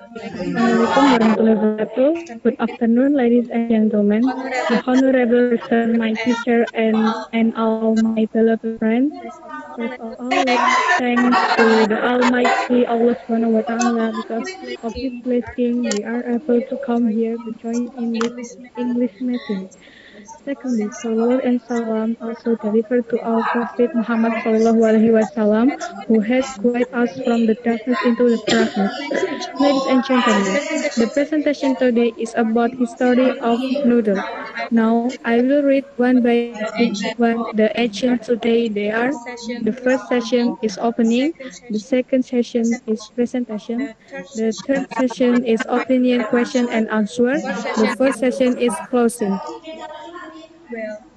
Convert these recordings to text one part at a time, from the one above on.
Assalamualaikum warahmatullahi wabarakatuh. Good afternoon, ladies and gentlemen. The honorable person, my teacher, and all my beloved friends. First of all, let's thank to the Almighty Allah Subhanahu wa Taala because of His blessing we are able to come here to join in this English meeting. Secondly, salawat and salam also delivered to our Prophet Muhammad Sallallahu Alaihi Wasallam, who has guided us from the darkness into the brightness. Ladies and gentlemen, the presentation today is about history of noodle. Now, I will read one by one the ancient today they are. The first session is opening, the second session is presentation, the third session is opinion, question and answer, the fourth session is closing.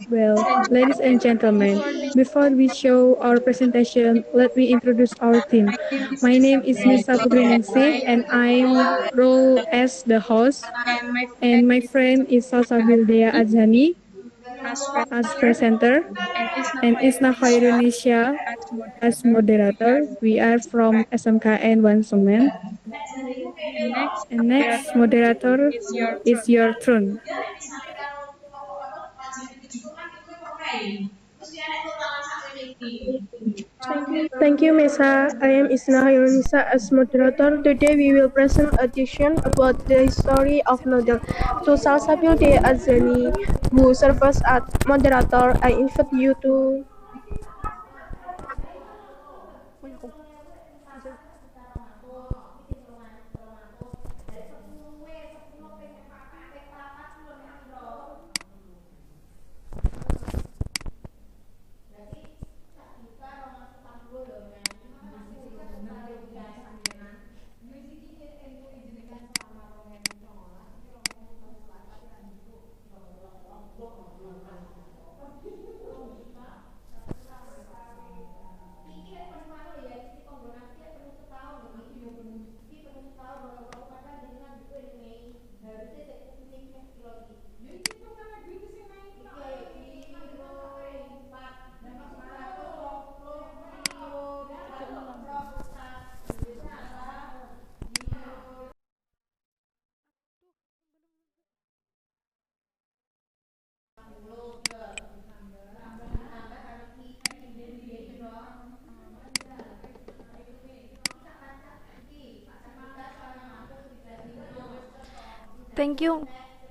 Well, ladies and gentlemen, before we show our presentation, let me introduce our team. My name is Nisa Putriningsih and I'm role as the host. And my friend is Salsabildea Azani as presenter and Isna Khairunisha as moderator. We are from SMKN 1 Semen. And next moderator is your turn. Thank you, Mesa. I am Isna Yunisa as moderator. Today we will present a discussion about the history of noodle. To Salsabil de Azani, who serves as moderator, I invite you to.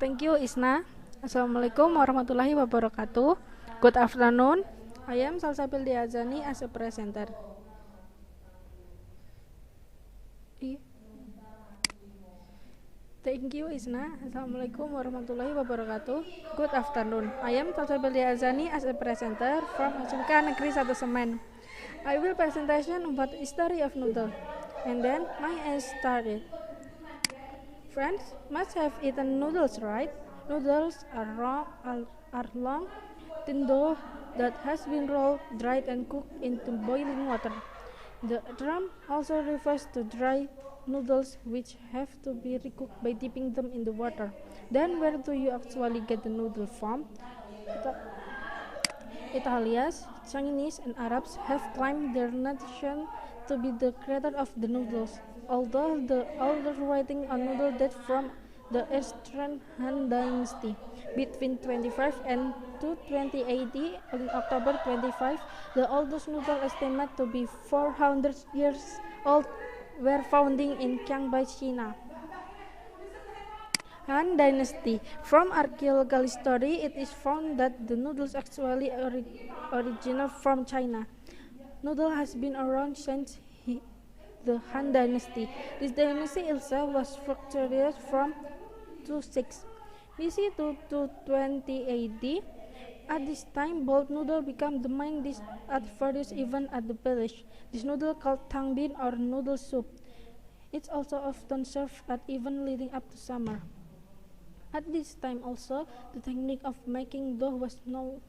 Thank you, Isna. Assalamualaikum warahmatullahi wabarakatuh. Good afternoon. I am Salsabil Diazani as a presenter. Thank you, Isna. Assalamualaikum warahmatullahi wabarakatuh. Good afternoon. I am Salsabil Diazani as a presenter from SMKN Negeri 1 Semen. I will presentation about the history of noodle. And then my eyes started. Friends must have eaten noodles, right? Noodles are long, thin dough that has been rolled, dried, and cooked into boiling water. The term also refers to dry noodles which have to be recooked by dipping them in the water. Then where do you actually get the noodle from? Italians, Chinese, and Arabs have claimed their nation to be the creator of the noodles, although the older writing on noodle date from the Eastern Han Dynasty. Between 25 and 220 AD, on October 25, the oldest noodle estimated to be 400 years old were founding in Qianbai, China. Han Dynasty. From archaeological history, it is found that the noodles actually originate from China. Noodle has been around since the Han Dynasty. This dynasty itself was fructuous from 26 BC to 220 AD. At this time, boiled noodle became the main dish at various events at the village. This noodle called tang bin or noodle soup. It's also often served at events leading up to summer. At this time also, the technique of making dough was known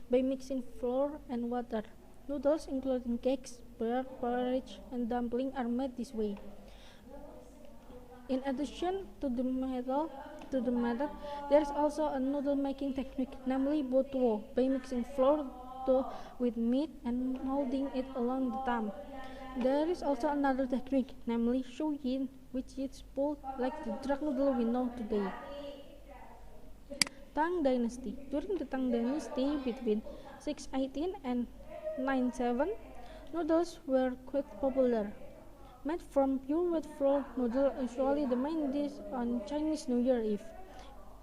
by mixing flour and water. Noodles, including cakes, bread, porridge, and dumpling, are made this way. In addition to the method, there is also a noodle making technique, namely botuo, by mixing flour dough with meat and molding it along the thumb. There is also another technique, namely shoujin, which is pulled like the drag noodle we know today. Tang Dynasty. During the Tang Dynasty between 618 and 97, noodles were quite popular. Made from pure wheat flour, noodle usually the main dish on Chinese New Year Eve.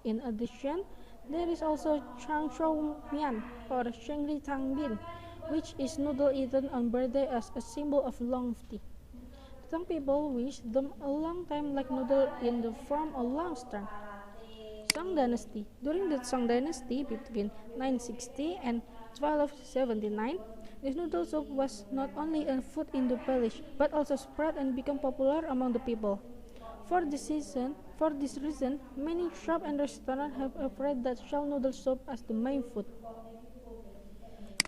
In addition, there is also Chang Shou Mian or Shengli Tang Bin, which is noodle eaten on birthday as a symbol of longevity. The Tang people wish them a long time like noodle in the form of long strand. Song Dynasty. During the Song Dynasty between 960 and 1279, this noodle soup was not only a food in the palace, but also spread and became popular among the people. For this reason, many shops and restaurants have offered that shell noodle soup as the main food.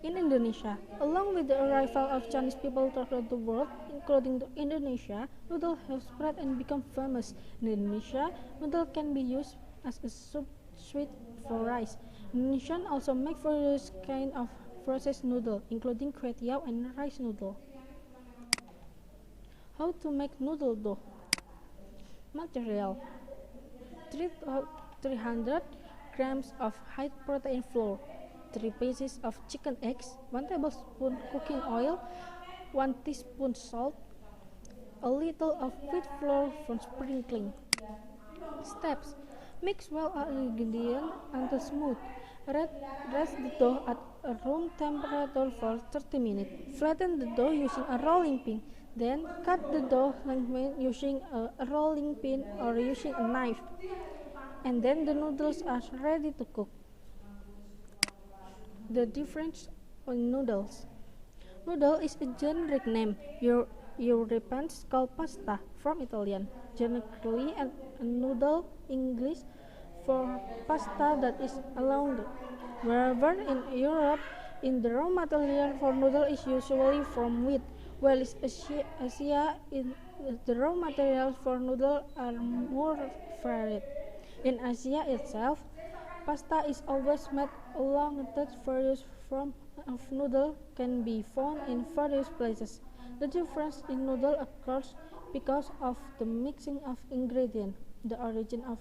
In Indonesia, along with the arrival of Chinese people throughout the world, including Indonesia, noodle have spread and become famous. In Indonesia, noodle can be used as a substitute for rice. Indonesians also make various kinds of processed noodle, including kway teow and rice noodle. How to make noodle dough? Material: 300 grams of high protein flour, 3 pieces of chicken eggs, 1 tablespoon cooking oil, 1 teaspoon salt, a little of wheat flour for sprinkling. Steps: mix well all ingredients until smooth. Rest the dough at a room temperature for 30 minutes. Flatten the dough using a rolling pin. Then cut the dough lengthwise using a rolling pin or using a knife. And then the noodles are ready to cook. The difference on noodles. Noodle is a generic name. Europeans call pasta from Italian. Generically, a noodle English for pasta that is allowed. Wherever in Europe, in the raw material for noodle is usually from wheat, while in Asia, the raw materials for noodle are more varied. In Asia itself, pasta is always made along that various forms of noodle can be found in various places. The difference in noodle occurs because of the mixing of ingredients, the origin of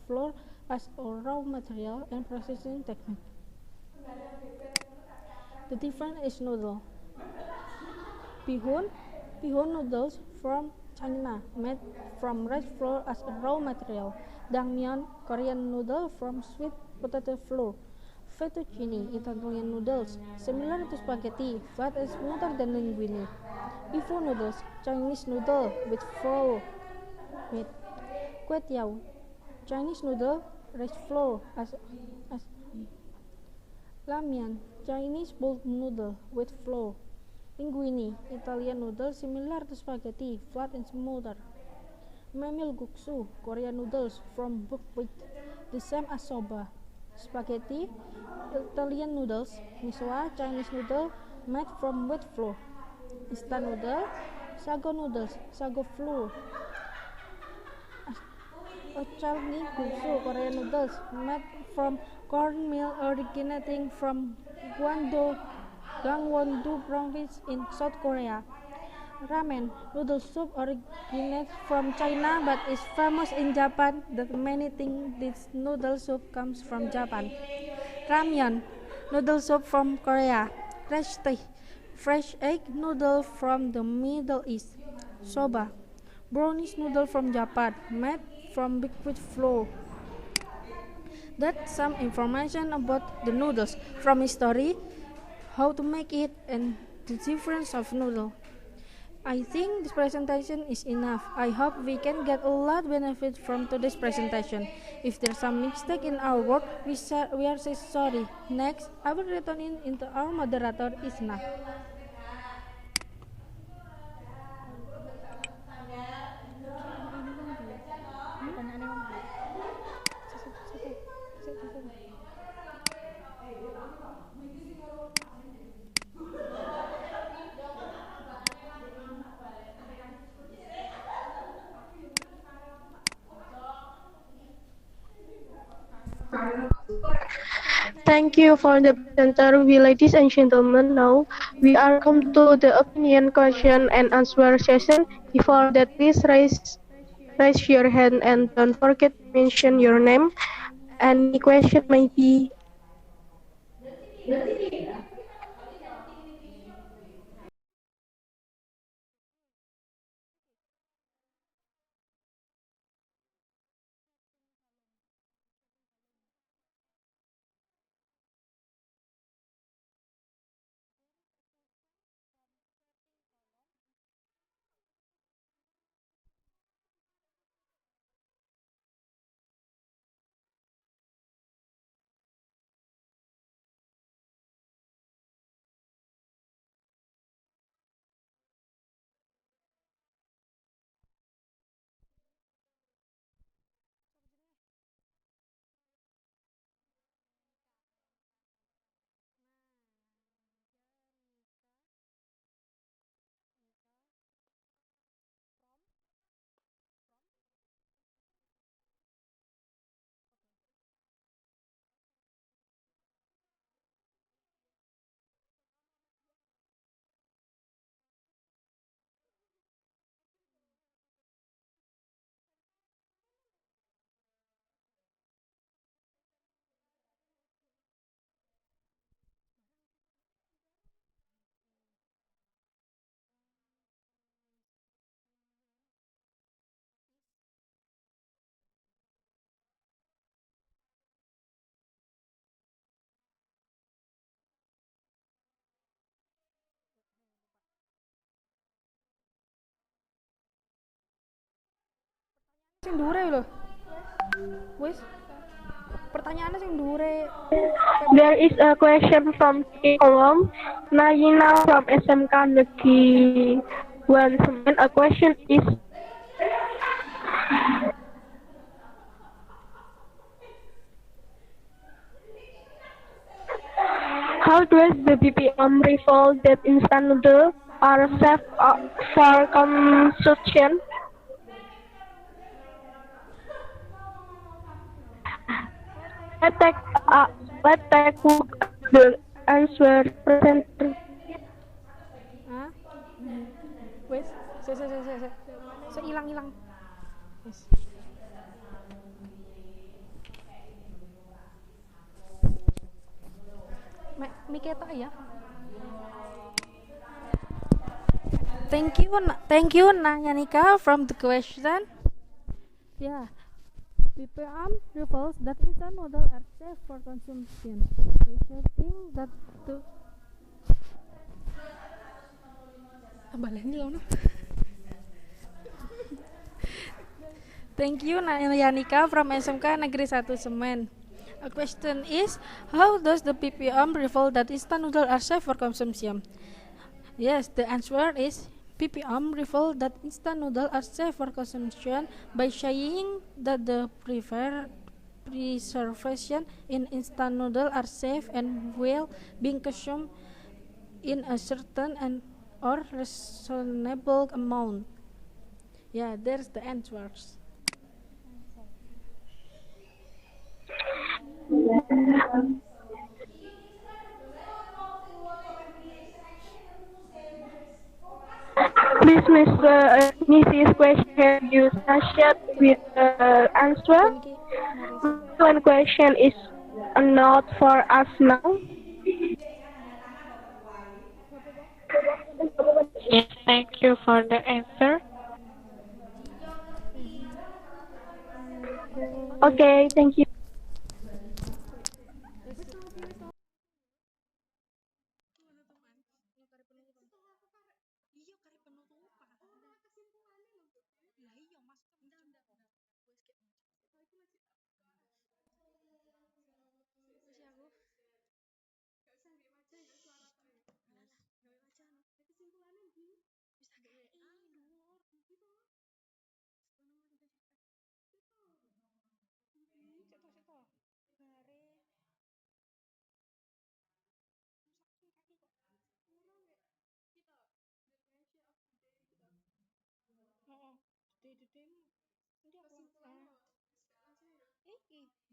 flour as a raw material, and processing technique. The difference is noodle. Bihun noodles from China, made from rice flour as a raw material. Dangmyeon, Korean noodle from sweet potato flour. Fettuccine, Italian noodles, similar to spaghetti, but is smoother than linguine. Ifu noodles, Chinese noodle with flour. Kway teow, Chinese noodle, rice flour as Ramyeon, Chinese boiled noodle with flour. Linguine, Italian noodle similar to spaghetti, flat and smoother. Memilguksu, Korean noodles from buckwheat, the same as soba. Spaghetti, Italian noodles. Misoa, Chinese noodle made from wheat flour. Instant noodle, sago noodles, sago flour. Ochalni guksu, Korean noodles made from cornmeal originating from Gangwon-do province in South Korea. Ramen, noodle soup originates from China but is famous in Japan. That many think this noodle soup comes from Japan. Ramyeon, noodle soup from Korea. Reshti, fresh egg noodle from the Middle East. Soba, brownish noodle from Japan, made from buckwheat flour. That's some information about the noodles from history, how to make it, and the difference of noodle. I think this presentation is enough. I hope we can get a lot benefit from today's presentation. If there's some mistake in our work, we are say sorry. Next, I will return into our moderator, Isna. Thank you for the presenter. Ladies and gentlemen, now We are come to the opinion question and answer session. Before that, please raise your hand and don't forget to mention your name. Any question may be. Sing dhuwure lho. Wis. Pertanyaannya sing dhuwure. There is a question from Kolom. Nayina from SMKN Negeri 1 Semen. A question is, how does the BPM reveal that instant noodles are safe for consumption? Let's take a look at the answer presented. Hah? Wis. Se ilang-ilang. Wis. Mik ketok ya. Thank you, Nanyanika, from the question. Yeah, BPM reveals that instant noodles are safe for consumption. Researching that to baleni lono. Thank you, Nanyanika, from SMK Negeri 1 Semen. A question is, how does the BPM reveal that instant noodles are safe for consumption? Yes, the answer is PPM reveal that instant noodles are safe for consumption by saying that the preservation in instant noodle are safe and will being consumed in a certain and or reasonable amount. Yeah, there's the answers. Please, Mrs. question you associate with the answer. Thank you, Marisa. One question is a note for us now. Yes, thank you for the answer. Okay, thank you.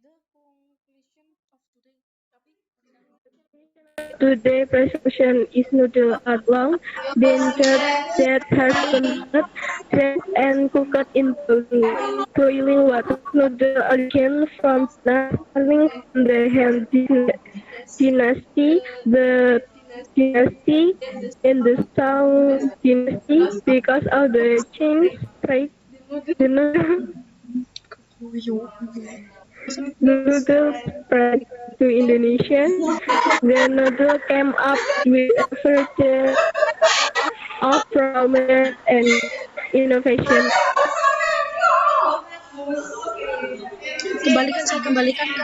The conclusion of today. Today's presentation is noodle art long, bean curd that has been boiled, drained and cooked in boiling water. Noodle origin from China, starting from the Han dynasty, the dynasty in the Song dynasty because of the Chinese trade. The noodle, the noodle spread to Indonesia. The noodle came up with a variety of raw materials and innovation. Kembalikan, saya kembalikan ke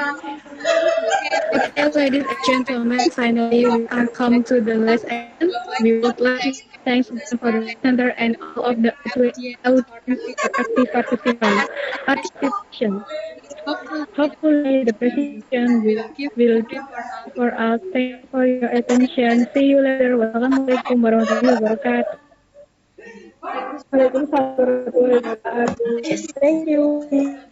Okay, ladies and gentlemen, finally we are come to the last again. We would like to say thanks again for the presenter and all of the audience for active participation. Hopefully the presentation will give more for us. Thank you for your attention. See you later. Wassalamualaikum warahmatullahi wabarakatuh. Waalaikumsalam warahmatullahi wabarakatuh. Thank you.